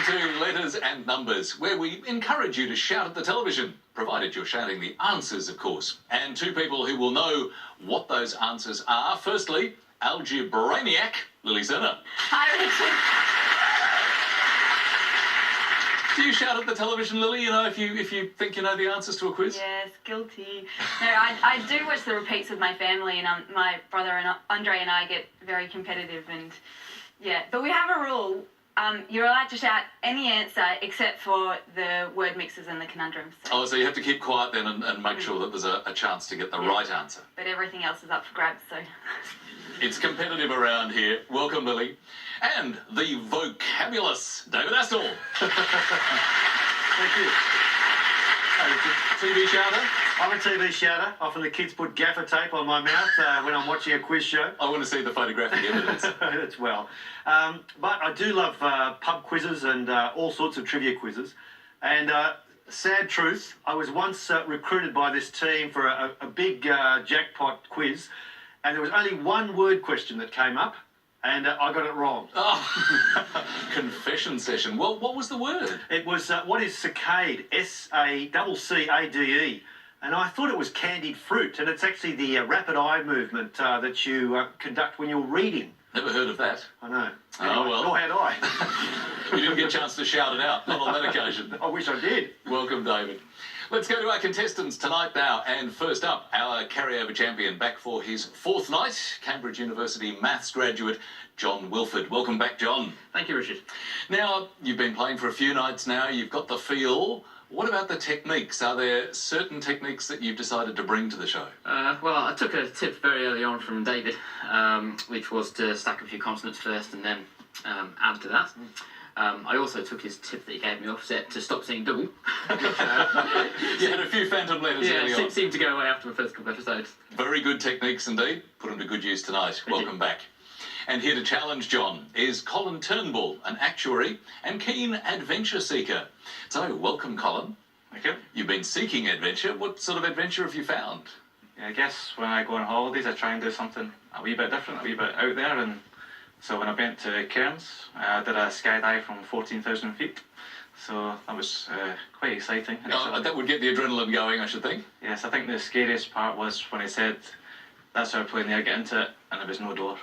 to Letters and Numbers, where we encourage you to shout at the television, provided you're shouting the answers, of course. And two people who will know what those answers are. Firstly, algebrainiac Lily Serna. Hi, Richard. Do you shout at the television, Lily, if you think you know the answers to a quiz? Yes, guilty. No, I do watch the repeats with my family, and my brother and Andre and I get very competitive, and yeah. But we have a rule. You're allowed to shout any answer except for the word mixes and the conundrums. Oh, so you have to keep quiet then and make sure that there's a chance to get the right answer. But everything else is up for grabs, so... It's competitive around here. Welcome, Lily. And the vocabulous David Astle. Thank you. TV shouter? I'm a TV shouter. Often the kids put gaffer tape on my mouth when I'm watching a quiz show. I want to see the photographic evidence. As well. But I do love pub quizzes and all sorts of trivia quizzes. And sad truth, I was once recruited by this team for a big jackpot quiz, and there was only one word question that came up, and I got it wrong. Oh, confession session. Well, what was the word? It was, what is saccade? S-A-C-C-A-D-E. And I thought it was candied fruit, and it's actually the rapid eye movement that you conduct when you're reading. Never heard of that. I know. Oh, well. Nor had I. You didn't get a chance to shout it out, not on that occasion. I wish I did. Welcome, David. Let's go to our contestants tonight now. And first up, our carryover champion back for his fourth night, Cambridge University maths graduate, John Wilford. Welcome back, John. Thank you, Richard. Now, you've been playing for a few nights now. You've got the feel. What about the techniques? Are there certain techniques that you've decided to bring to the show? Well, I took a tip very early on from David, which was to stack a few consonants first and then add to that. I also took his tip that he gave me offset to stop saying double. You had a few phantom letters early on. Yeah, seemed to go away after the first couple of episodes. Very good techniques indeed. Put them to good use tonight. Welcome back. And here to challenge John is Colin Turnbull, an actuary and keen adventure seeker. So, welcome, Colin. Thank you. You've been seeking adventure. What sort of adventure have you found? Yeah, I guess when I go on holidays, I try and do something a wee bit different, a wee bit out there. And so when I went to Cairns, I did a skydive from 14,000 feet. So that was quite exciting. Oh, that would get the adrenaline going, I should think. Yes, I think the scariest part was when he said, "That's our plane there, get into it," and there was no door.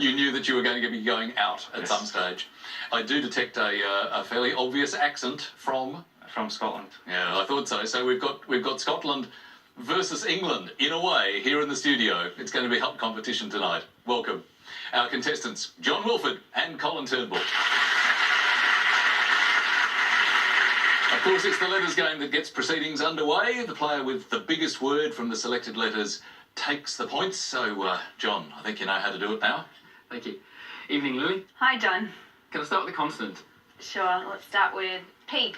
You knew that you were going to be going out at some stage. I do detect a fairly obvious accent from Scotland. Yeah, I thought so. So we've got Scotland versus England in a way here in the studio. It's going to be hot competition tonight. Welcome, our contestants, John Wilford and Colin Turnbull. Of course, it's the letters game that gets proceedings underway. The player with the biggest word from the selected letters takes the points. So, John, I think you know how to do it now. Thank you. Evening, Lily. Hi, John. Can I start with a consonant? Sure, let's start with P.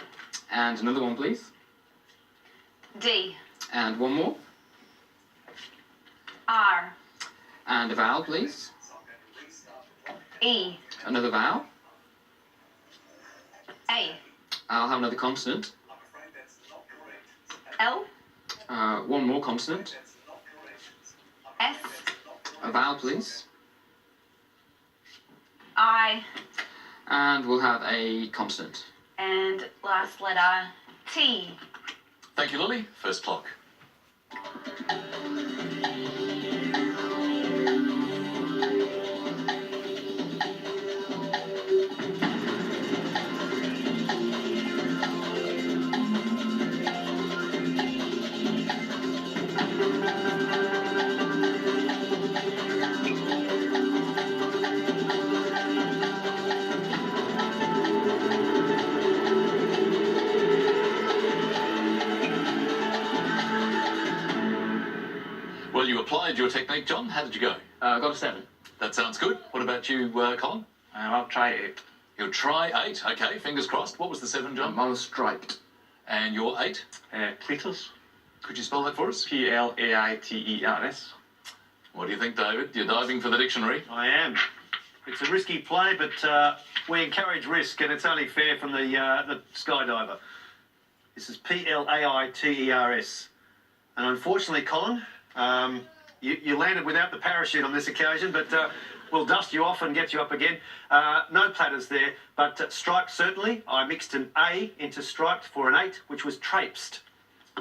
And another one, please. D. And one more. R. And a vowel, please. E. Another vowel. A. I'll have another consonant. L. One more consonant. S. A vowel, please. I. And we'll have a consonant. And last letter, T. Thank you, Lily. First clock. Well, you applied your technique, John. How did you go? I got a 7. That sounds good. What about you, Colin? I'll try 8. You'll try 8. Okay, fingers crossed. What was the 7, John? Mine was striped. And your 8? Cleaters. Could you spell that for us? P-L-A-I-T-E-R-S. What do you think, David? You're diving for the dictionary? I am. It's a risky play, but we encourage risk, and it's only fair from the skydiver. This is P-L-A-I-T-E-R-S. And unfortunately, Colin, you landed without the parachute on this occasion, but will dust you off and get you up again. No platters there, but striped certainly. I mixed an A into striped for an 8, which was traipsed.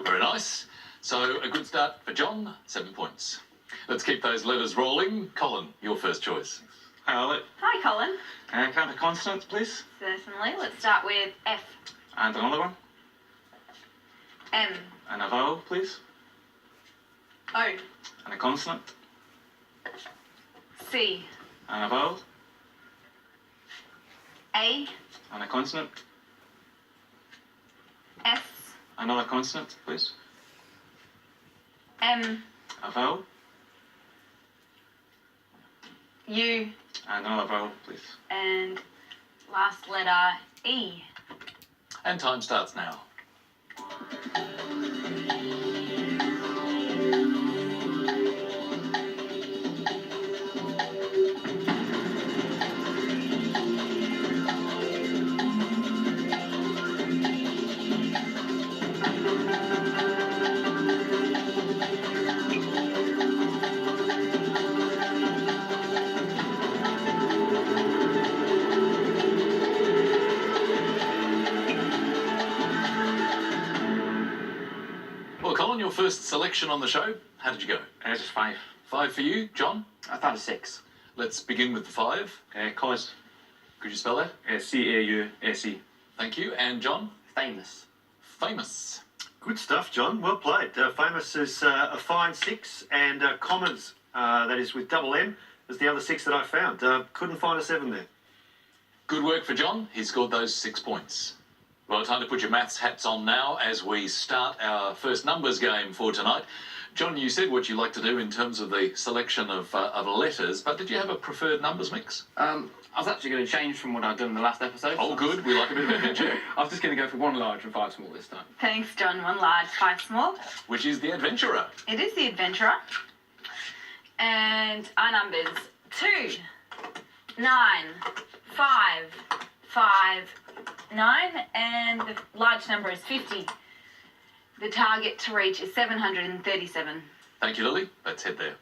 Very nice. So a good start for John, 7 points. Let's keep those letters rolling. Colin, your first choice. Hi, Ollie. Hi, Colin. Can I have a consonant, please? Certainly. Let's start with F. And another one. M. And a vowel, please. O. And a consonant. C. And a vowel. A. And a consonant. S. Another consonant, please. M. A vowel. U. And another vowel, please. And last letter E. And time starts now. Well, Colin, your first selection on the show. How did you go? Just 5. 5 for you, John. I found a 6. Let's begin with the 5. Cause. Could you spell that? C-A-U-S-E. Thank you. And John? Famous. Famous. Good stuff, John. Well played. Famous is a fine 6, and commas, that is with double M, is the other 6 that I found. Couldn't find a 7 there. Good work for John. He scored those 6 points. Well, time to put your maths hats on now as we start our first numbers game for tonight. John, you said what you like to do in terms of the selection of letters, but did you have a preferred numbers mix? I was actually going to change from what I'd done in the last episode. Oh, good. We like a bit of adventure. I was just going to go for 1 large and 5 small this time. Thanks, John. 1 large, 5 small. Which is the adventurer. It is the adventurer. And our numbers 2, 9, 5, 5, 9, and the large number is 50. The target to reach is 737. Thank you, Lily. Let's head there.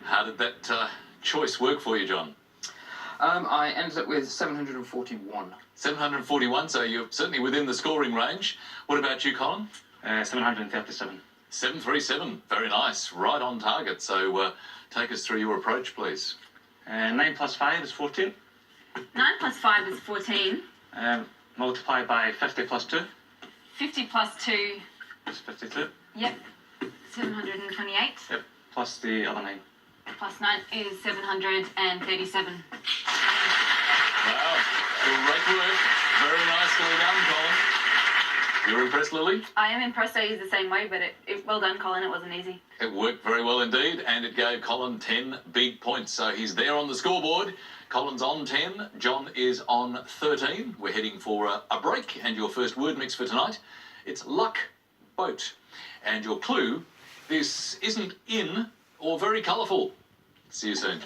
How did that choice work for you, John? I ended up with 741. 741, so you're certainly within the scoring range. What about you, Colin? 737. 737, very nice, right on target. So take us through your approach, please. 9 plus 5 is 14. 9 plus 5 is 14. Multiplied by 50 plus 2 50 plus 2, is 52. yep, 728. Yep. Plus the other 9. Plus 9 is 737. Wow, great work. Very nicely done, Colin. You're impressed, Lily? I am impressed I used the same way, but well done, Colin. It wasn't easy. It worked very well indeed, and it gave Colin 10 big points. So he's there on the scoreboard. Colin's on 10, John is on 13. We're heading for a break, and your first word mix for tonight, it's luck, boat. And your clue, this isn't in or very colourful. See you soon.